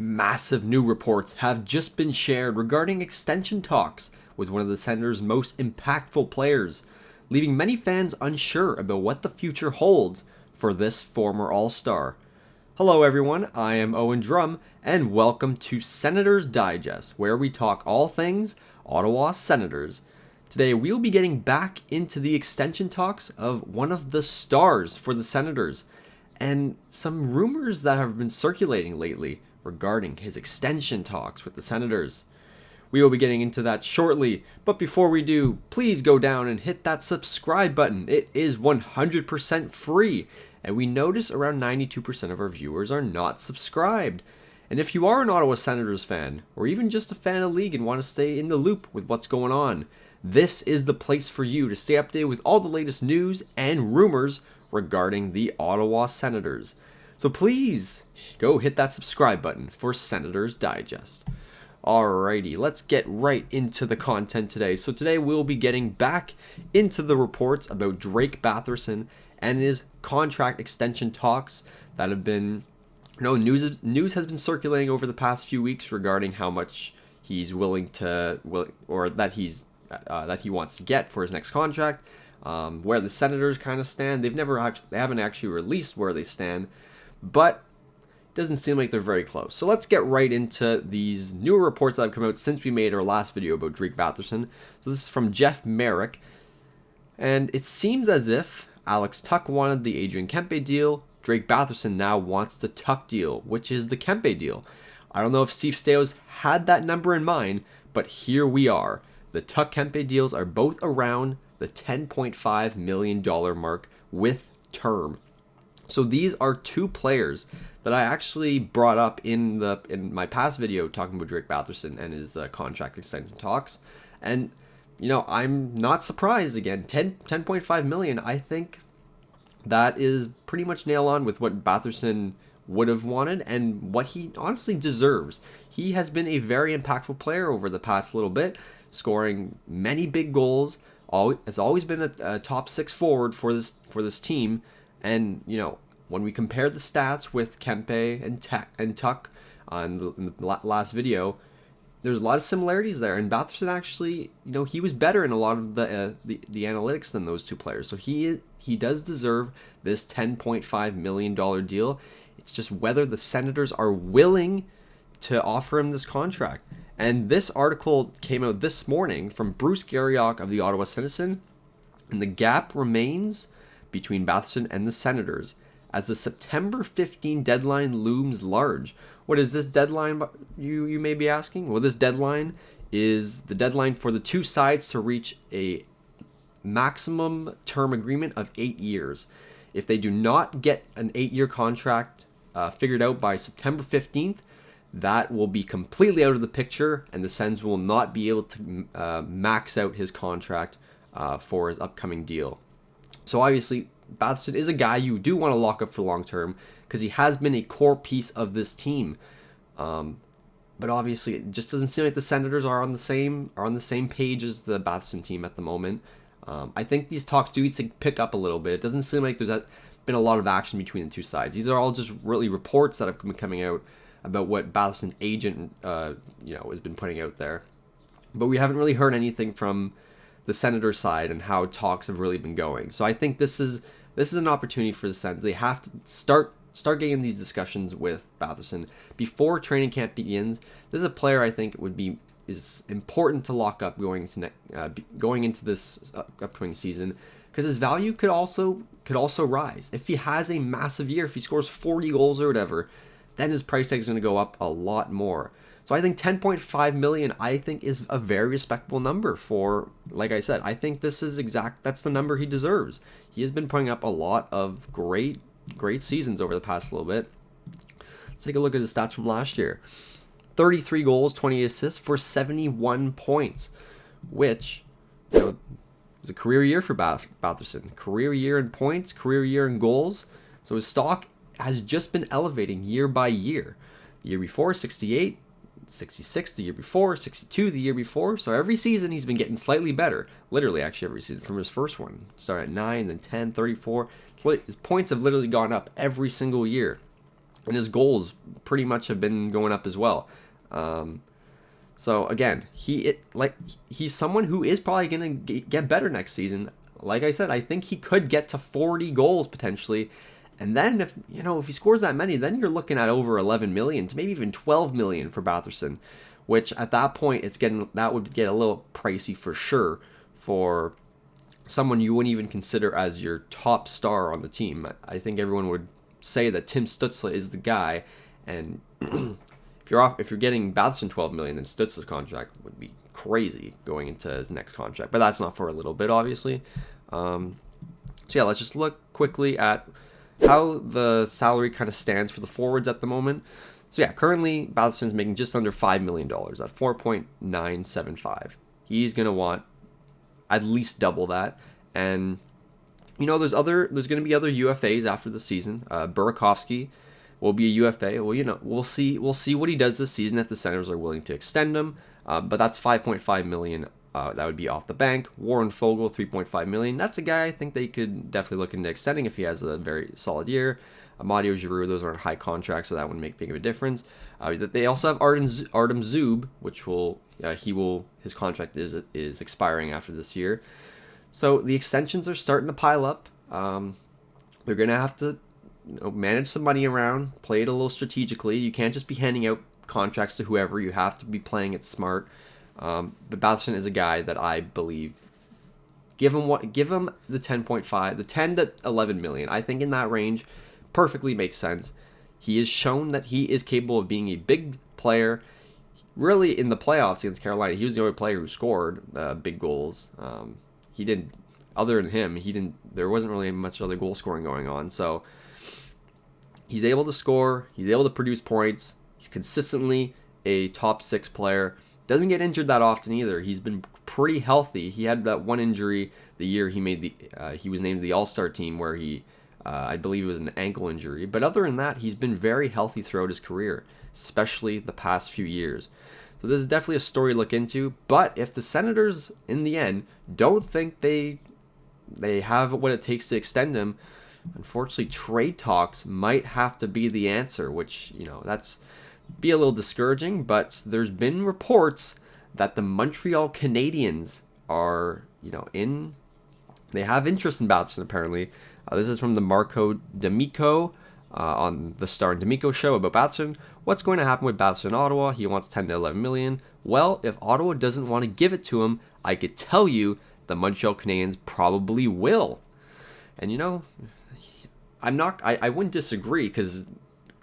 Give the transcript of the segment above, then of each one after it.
Massive new reports have just been shared regarding extension talks with one of the Senators' most impactful players, leaving many fans unsure about what the future holds for this former All-Star. Hello everyone, I am Eoghan Drumm, and welcome to Senators Digest, where we talk all things Ottawa Senators. Today we will be getting back into the extension talks of one of the stars for the Senators, and some rumors that have been circulating lately regarding his extension talks with the Senators. We will be getting into that shortly, but before we do, please go down and hit that subscribe button. It is 100% free, and we notice around 92% of our viewers are not subscribed. And if you are an Ottawa Senators fan, or even just a fan of the league and want to stay in the loop with what's going on, this is the place for you to stay updated with all the latest news and rumors regarding the Ottawa Senators. So please go hit that subscribe button for Senators Digest. Alrighty, let's get right into the content today. So today we'll be getting back into the reports about Drake Batherson and his contract extension talks that have been, news has been circulating over the past few weeks regarding how much he's willing to, or that he wants to get for his next contract. Where the Senators kind of stand, they haven't actually released where they stand, but it doesn't seem like they're very close. So let's get right into these newer reports that have come out since we made our last video about Drake Batherson. So this is from Jeff Merrick, and it seems as if Alex Tuch wanted the Adrian Kempe deal. Drake Batherson now wants the Tuch deal, which is the Kempe deal. I don't know if Steve Staios had that number in mind, but here we are. The Tuch Kempe deals are both around the $10.5 million mark with term. So these are two players that I actually brought up in my past video talking about Drake Batherson and his contract extension talks. And, I'm not surprised again. $10.5 million, I think that is pretty much nail on with what Batherson would have wanted and what he honestly deserves. He has been a very impactful player over the past little bit, scoring many big goals. Has always been a top six forward for this team, and when we compared the stats with Kempe and Tuch in the last video, there's a lot of similarities there. And Batherson actually, he was better in a lot of the analytics than those two players. So he does deserve this $10.5 million deal. It's just whether the Senators are willing to offer him this contract. And this article came out this morning from Bruce Garriock of the Ottawa Senators, and the gap remains between Batherson and the Senators as the September 15 deadline looms large. What is this deadline, you may be asking? Well, this deadline is the deadline for the two sides to reach a maximum term agreement of 8 years. If they do not get an 8-year contract figured out by September 15th, that will be completely out of the picture, and the Sens will not be able to max out his contract for his upcoming deal. So obviously, Batherson is a guy you do want to lock up for long term because he has been a core piece of this team. But obviously, it just doesn't seem like the Senators are on the same page as the Batherson team at the moment. I think these talks do need to pick up a little bit. It doesn't seem like there's been a lot of action between the two sides. These are all just really reports that have been coming out about what Batherson's agent, has been putting out there. But we haven't really heard anything from the Senator side and how talks have really been going. So I think this is an opportunity for the Sens. They have to start getting these discussions with Batherson before training camp begins. This is a player I think is important to lock up going into this upcoming season, because his value could also rise. If he has a massive year, if he scores 40 goals or whatever, then his price tag is going to go up a lot more. So I think $10.5 million, I think, is a very respectable number for, like I said, I think that's the number he deserves. He has been putting up a lot of great seasons over the past little bit. Let's take a look at his stats from last year. 33 goals, 28 assists for 71 points, which, was a career year for Batherson. Career year in points, career year in goals. So his stock has just been elevating year by year. The year before, 68, 66 the year before, 62 the year before. So every season he's been getting slightly better. Literally, actually, every season from his first one. Started at 9, then 10, 34. His points have literally gone up every single year. and his goals pretty much have been going up as well. So again, he's someone who is probably going to get better next season. Like I said, I think he could get to 40 goals potentially. And then if he scores that many, then you're looking at over 11 million to maybe even 12 million for Batherson, which at that point that would get a little pricey for sure for someone you wouldn't even consider as your top star on the team. I think everyone would say that Tim Stützle is the guy, and if you're getting Batherson 12 million, then Stützle's contract would be crazy going into his next contract. But that's not for a little bit, obviously. So yeah, let's just look quickly at how the salary kind of stands for the forwards at the moment. So yeah, currently Batherson's making just under $5 million at 4.975. He's gonna want at least double that, and there's going to be other UFAs after the season. Burakovsky will be a UFA. Well, we'll see what he does this season if the Senators are willing to extend him. But that's 5.5 million. That would be off the bank. Warren Foegele, 3.5 million. That's a guy I think they could definitely look into extending if he has a very solid year. Amadio Giroux, those aren't high contracts, so that wouldn't make big of a difference. They also have Artem Zub, which his contract is expiring after this year. So the extensions are starting to pile up. They're gonna have to manage some money around, play it a little strategically. You can't just be handing out contracts to whoever. You have to be playing it smart. But Batherson is a guy that I believe, give him the 10.5, the 10 to 11 million. I think in that range perfectly makes sense. He has shown that he is capable of being a big player. Really, in the playoffs against Carolina, he was the only player who scored big goals. He didn't. Other than him, there wasn't really much other goal scoring going on. So he's able to score. He's able to produce points. He's consistently a top 6 player. Doesn't get injured that often either. He's been pretty healthy. He had that one injury the year he was named to the All-Star team where I believe it was an ankle injury. But other than that, he's been very healthy throughout his career, especially the past few years. So this is definitely a story to look into. But if the Senators, in the end, don't think they have what it takes to extend him, unfortunately, trade talks might have to be the answer, which, that's be a little discouraging. But there's been reports that the Montreal Canadiens are, they have interest in Batherson, apparently. This is from the Marco D'Amico on the Star and D'Amico show about Batherson. What's going to happen with Batherson in Ottawa? He wants 10 to 11 million. Well, if Ottawa doesn't want to give it to him, I could tell you the Montreal Canadiens probably will. And I wouldn't disagree, because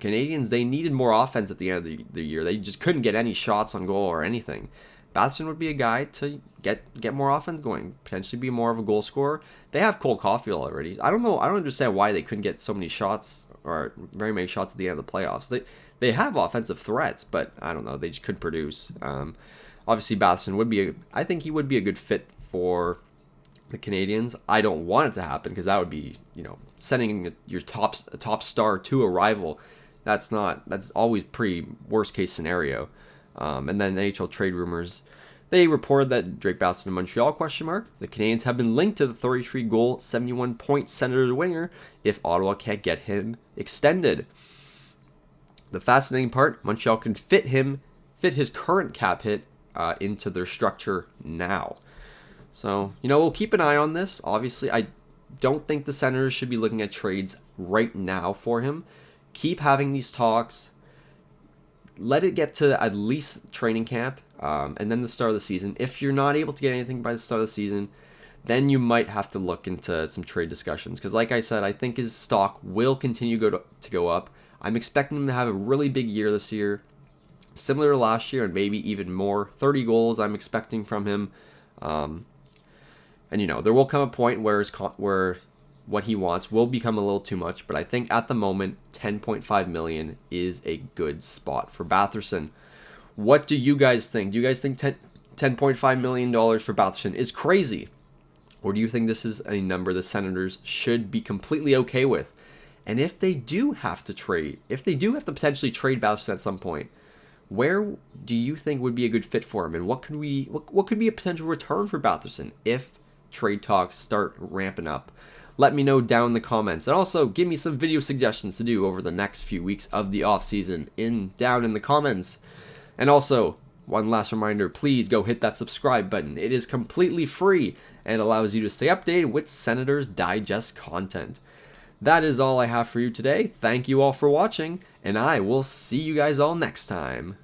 Canadiens, they needed more offense at the end of the year. They just couldn't get any shots on goal or anything. Batherson would be a guy to get more offense going, potentially be more of a goal scorer. They have Cole Caulfield already. I don't know. I don't understand why they couldn't get so many shots, or very many shots at the end of the playoffs. They have offensive threats, but I don't know. They just couldn't produce. Obviously, Batherson I think he would be a good fit for the Canadiens. I don't want it to happen, because that would be, sending your top star to a rival. That's always pretty worst case scenario. And then NHL trade rumors, they reported that Drake Batherson in Montreal, ? The Canadiens have been linked to the 33-goal, 71-point Senators winger if Ottawa can't get him extended. The fascinating part, Montreal can fit his current cap hit into their structure now. So, we'll keep an eye on this. Obviously, I don't think the Senators should be looking at trades right now for him. Keep having these talks. Let it get to at least training camp, and then the start of the season. If you're not able to get anything by the start of the season, then you might have to look into some trade discussions. Because like I said, I think his stock will continue to go up. I'm expecting him to have a really big year this year, similar to last year, and maybe even more. 30 goals I'm expecting from him. And there will come a point where what he wants will become a little too much, but I think at the moment, 10.5 million is a good spot for Batherson. What do you guys think? Do you guys think $10.5 million for Batherson is crazy? Or do you think this is a number the Senators should be completely okay with? And if they do have to potentially trade Batherson at some point, where do you think would be a good fit for him? And what could be a potential return for Batherson if trade talks start ramping up? let me know down in the comments. And also, give me some video suggestions to do over the next few weeks of the off-season down in the comments. And also, one last reminder, please go hit that subscribe button. It is completely free and allows you to stay updated with Senators Digest content. That is all I have for you today. Thank you all for watching, and I will see you guys all next time.